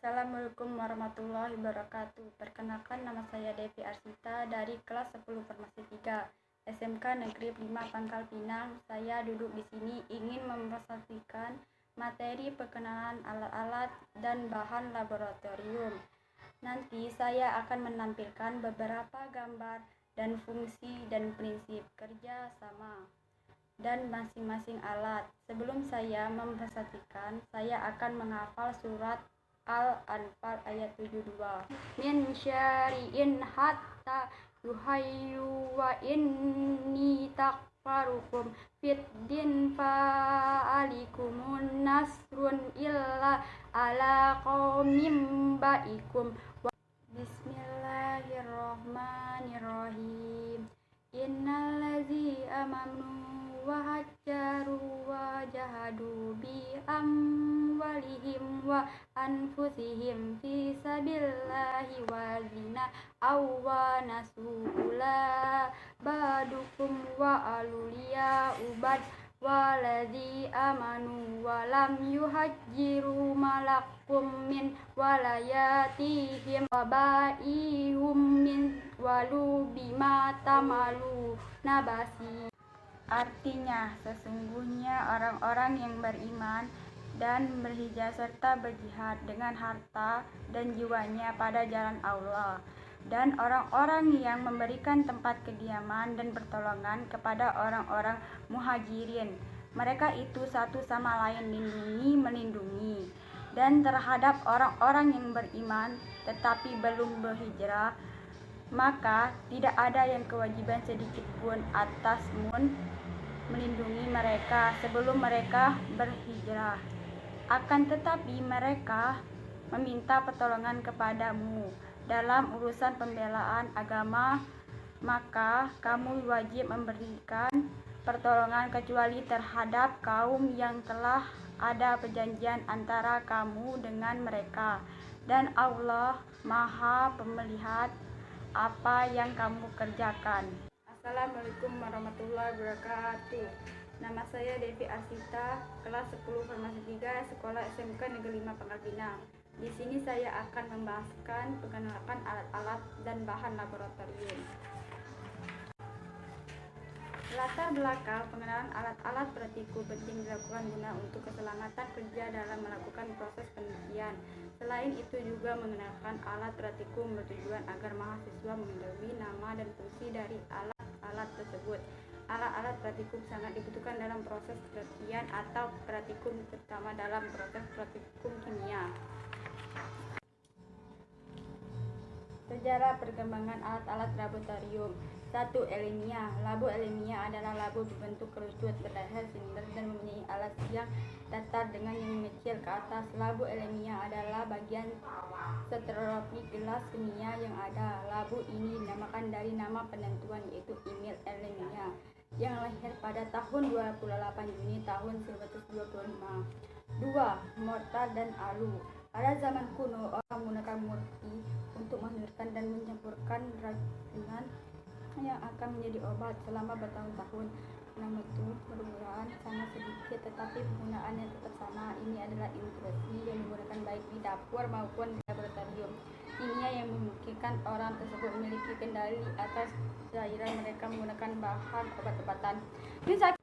Assalamualaikum warahmatullahi wabarakatuh. Perkenalkan, nama saya Devi Arsita dari kelas 10 Farmasi 3 SMK Negeri 5 Pangkal Pinang. Saya duduk di sini ingin mempresentasikan materi perkenalan alat-alat dan bahan laboratorium. Nanti saya akan menampilkan beberapa gambar dan fungsi dan prinsip kerja sama dan masing-masing alat. Sebelum saya mempresentasikan, saya akan menghafal surat Al-Anfal ayat 72. Min syari'in hatta yuhayyu wa inni takfarukum fid din fa'alikumun nasrun illa ala qawmim ba'ikum. Bismillahirrahmanirrahim. Innallazi amanu wa hajjaru wa jahadu bi amwalihim wa anfusihim fi sabilillahi wazina awwa nasula badukum wa aluliya ubad waladzi amanu wa lam yuhajjiru malakum min walayatihim wabaihum min walu bima tamalu nabasi. Artinya, sesungguhnya orang-orang yang beriman dan berhijrah serta berjihad dengan harta dan jiwanya pada jalan Allah, dan orang-orang yang memberikan tempat kediaman dan pertolongan kepada orang-orang muhajirin, mereka itu satu sama lain melindungi. Dan terhadap orang-orang yang beriman tetapi belum berhijrah, maka tidak ada yang kewajiban sedikit pun atasmu melindungi mereka sebelum mereka berhijrah. Akan tetapi mereka meminta pertolongan kepadamu dalam urusan pembelaan agama, maka kamu wajib memberikan pertolongan kecuali terhadap kaum yang telah ada perjanjian antara kamu dengan mereka, dan Allah Maha Melihat apa yang kamu kerjakan. Assalamualaikum warahmatullahi wabarakatuh. Nama saya Devi Arsita, kelas 10 Farmasi 3, Sekolah SMK Negeri 5 Pangkal Pinang. Di sini saya akan membahaskan perkenalkan alat-alat dan bahan laboratorium. Latar belakang pengenalan alat-alat praktikum penting dilakukan guna untuk keselamatan kerja dalam melakukan proses penelitian. Selain itu juga mengenalkan alat praktikum bertujuan agar mahasiswa mengetahui nama dan fungsi dari alat tersebut. Alat-alat praktikum sangat dibutuhkan dalam proses penelitian atau praktikum, terutama dalam proses praktikum kimia. Sejarah perkembangan alat-alat laboratorium. 1. Ilmiah. Labu ilmiah adalah labu berbentuk kerucut, berleher silinder dan mempunyai alas yang datar dengan yang mengecil ke atas. Labu ilmiah adalah bagian stereotip gelas kimia yang ada. Labu ini dinamakan dari nama penentuan, yaitu Emil ilmiah, yang lahir pada tahun 28 Juni tahun 1925. 2. Mortar dan alu. Pada zaman kuno, orang menggunakan mortir untuk menghancurkan dan mencampurkan racun yang akan menjadi obat selama bertahun-tahun. Namun itu perubahan sangat sedikit, tetapi penggunaannya tetap sama. Ini adalah instruksi yang digunakan baik di dapur maupun di laboratorium kimia yang memungkinkan orang tersebut memiliki kendali atas cairan mereka menggunakan bahan obat-obatan. 3.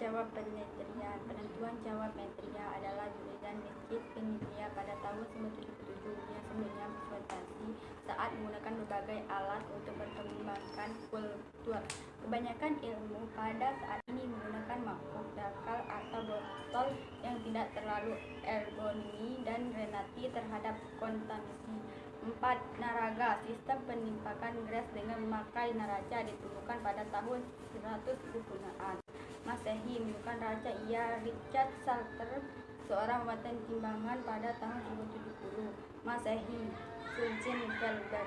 Jawab penelitian. Penentuan jawab penelitian adalah jurusan Masjid Penelitian pada tahun 1977 yang sebelumnya berorientasi saat menggunakan berbagai alat untuk perkembangan kultur. Kebanyakan ilmu pada saat ini menggunakan mangkuk, dakal atau botol yang tidak terlalu ergonomi dan rentan terhadap kontaminasi. 4. Naraga. Sistem penimpakan gas dengan memakai naraga ditemukan pada tahun 100 Sebelum Masehi. Bukan raja ia Richard Salter, seorang pembuatan timbangan pada tahun 1070 Masehi. Eugene Felber.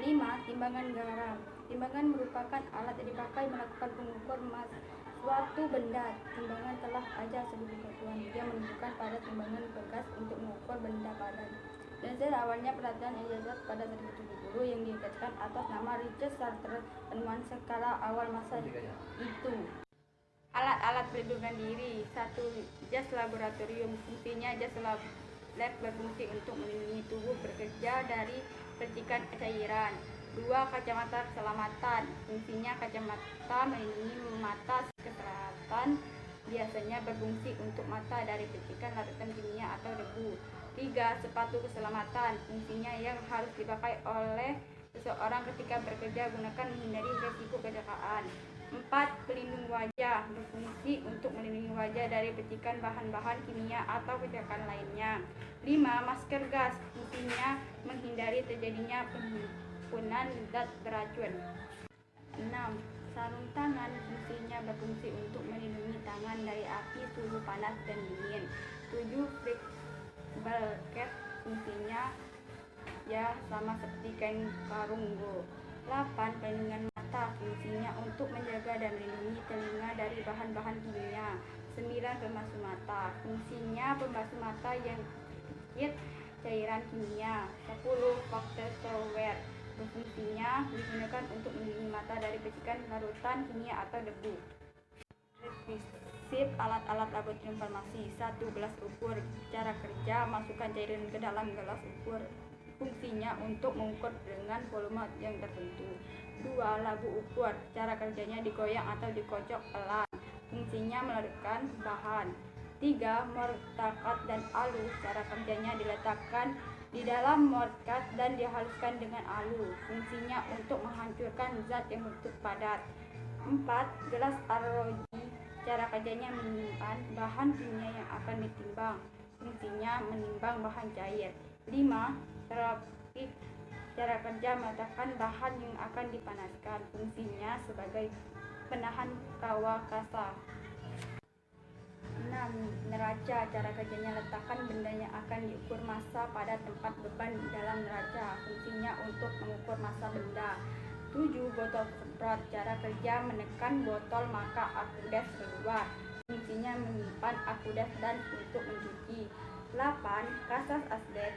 5. Timbangan garam. Timbangan merupakan alat yang dipakai melakukan pengukur suatu benda. Timbangan telah ada sebelum pengetahuan. Dia menunjukkan pada timbangan pegas untuk mengukur benda padan. Dan awalnya pelatihan ijazah pada 1970 yang diikatkan atas nama Richard Salter, penemuan skala awal masa itu. Alat-alat pelindungan diri. 1. Jas laboratorium. Fungsinya jas lab berfungsi untuk melindungi tubuh bekerja dari percikan cairan. 2. Kacamata keselamatan. Fungsinya kacamata melindungi mata kesehatan, biasanya berfungsi untuk mata dari percikan larutan kimia atau debu. 3. Sepatu keselamatan. Fungsinya yang harus dipakai oleh seseorang ketika bekerja gunakan menghindari risiko kecelakaan. 4. Pelindung wajah. Berfungsi untuk melindungi wajah dari percikan bahan-bahan kimia atau kecelakaan lainnya. 5. Masker gas. Fungsinya menghindari terjadinya penghimpunan zat beracun. 6. Sarung tangan. Fungsinya berfungsi untuk melindungi tangan dari api, suhu panas, dan dingin. 7. Flexible cap. Fungsinya ya sama seperti kain karunggo. 8. Pelindungan mata. Fungsinya untuk menjaga dan melindungi telinga dari bahan-bahan kimia. 9. Pembasuh mata. Fungsinya pembasuh mata yang sedikit cairan kimia. 10. Cocktail towel. Fungsinya digunakan untuk melindungi mata dari percikan larutan kimia atau debu. Rekvisit alat-alat laboratorium farmasi. 1. Gelas ukur. Cara kerja: masukkan cairan ke dalam gelas ukur. Fungsinya untuk mengukur dengan volume yang tertentu. 2. Labu ukur. Cara kerjanya digoyang atau dikocok pelan. Fungsinya melarutkan bahan. 3. Mortakat dan alu. Cara kerjanya diletakkan di dalam mortar dan dihaluskan dengan alu. Fungsinya untuk menghancurkan zat yang berbentuk padat. 4. Gelas arloji. Cara kerjanya menyimpan bahan kimia yang akan ditimbang. Fungsinya menimbang bahan cair. 5. Terapik. Cara kerja meletakkan bahan yang akan dipanaskan. Fungsinya sebagai penahan tawa kasar. 6. Neraca. Cara kerjanya letakkan benda yang akan diukur massa pada tempat beban di dalam neraca. Fungsinya untuk mengukur massa benda. 7. Botol semprot. Cara kerja menekan botol maka akudas keluar. Fungsinya menyimpan akudas dan untuk mencuci. 8. Kasas asbes.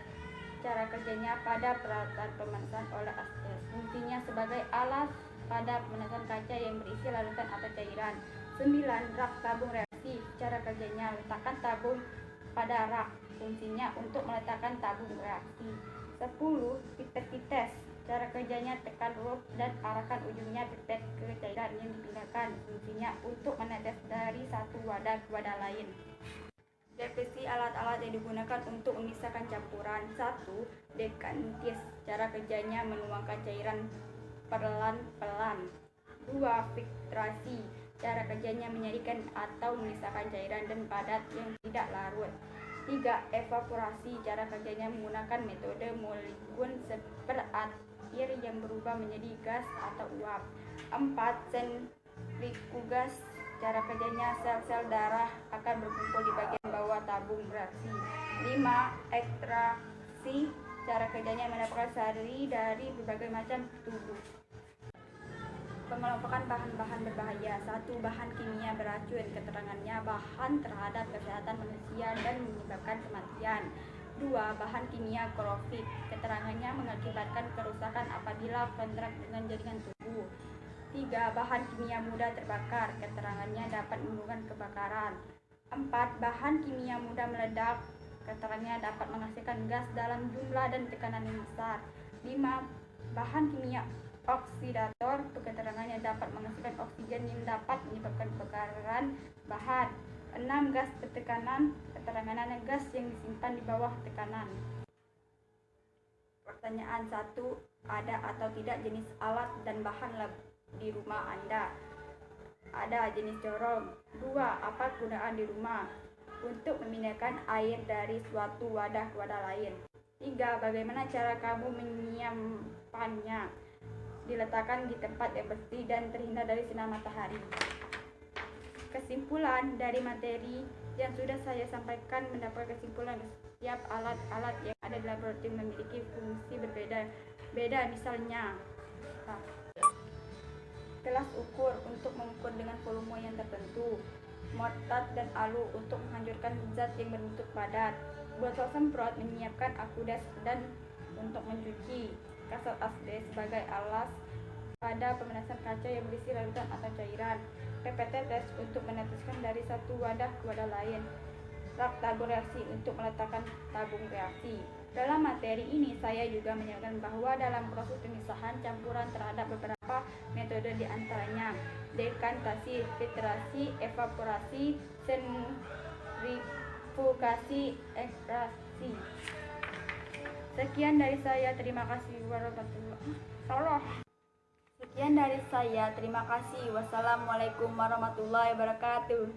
Cara kerjanya pada peralatan pemanasan oleh asbes. Fungsinya sebagai alat pada pemanasan kaca yang berisi larutan atau cairan. 9. Rak tabung reaksi. Cara kerjanya letakkan tabung pada rak. Fungsinya untuk meletakkan tabung reaksi. 10. Pipet. Cara kerjanya tekan roof dan arahkan ujungnya pipet ke cairan yang dipindahkan. Fungsinya untuk menetes dari satu wadah ke wadah lain. Definisi alat-alat yang digunakan untuk memisahkan campuran. 1. Dekantis. Cara kerjanya menuangkan cairan pelan-pelan. 2. Filtrasi. Cara kerjanya menyaringkan atau memisahkan cairan dan padat yang tidak larut. 3. Evaporasi. Cara kerjanya menggunakan metode molekul air yang berubah menjadi gas atau uap. 4. Sentrifugas. Cara kerjanya sel-sel darah akan berkumpul di bagian bawah tabung reaksi. 5. Ekstraksi. Cara kerjanya mendapatkan sari dari berbagai macam tubuh. Pengelompokan bahan-bahan berbahaya. 1. Bahan kimia beracun. Keterangannya bahan terhadap kesehatan manusia dan menyebabkan kematian. 2. Bahan kimia klorofik. Keterangannya mengakibatkan kerusakan apabila kontak dengan jaringan tubuh. 3. Bahan kimia mudah terbakar. Keterangannya dapat menimbulkan kebakaran. 4. Bahan kimia mudah meledak. Keterangannya dapat menghasilkan gas dalam jumlah dan tekanan yang besar. 5. Bahan kimia oksidator. Keterangannya dapat menghasilkan oksigen yang dapat menyebabkan kebakaran bahan. 6. Gas bertekanan. Keterangannya gas yang disimpan di bawah tekanan. Pertanyaan 1. Ada atau tidak jenis alat dan bahan lab di rumah Anda? Ada. Jenis corong. 2. Apa kegunaan di rumah? Untuk memindahkan air dari suatu wadah ke wadah lain. 3. Bagaimana cara kamu menyimpannya? Diletakkan di tempat yang bersih dan terhindar dari sinar matahari. Kesimpulan dari materi yang sudah saya sampaikan mendapat kesimpulan setiap alat-alat yang ada di laboratorium memiliki fungsi berbeda. Misalnya, gelas ukur untuk mengukur dengan volume yang tertentu, mortar dan alu untuk menghancurkan zat yang berbentuk padat, botol semprot menyiapkan akudas dan untuk mencuci, kasat asbes sebagai alas pada pemanasan kaca yang berisi larutan atau cairan, PPT test untuk meneteskan dari satu wadah ke wadah lain, rak tabung reaksi untuk meletakkan tabung reaksi. Dalam materi ini saya juga menyebutkan bahwa dalam proses pemisahan campuran terhadap beberapa metode diantaranya dekantasi, filtrasi, evaporasi, sentrifugasi, ekstraksi. Sekian dari saya, terima kasih warahmatullahi wabarakatuh. Wassalamualaikum warahmatullahi wabarakatuh.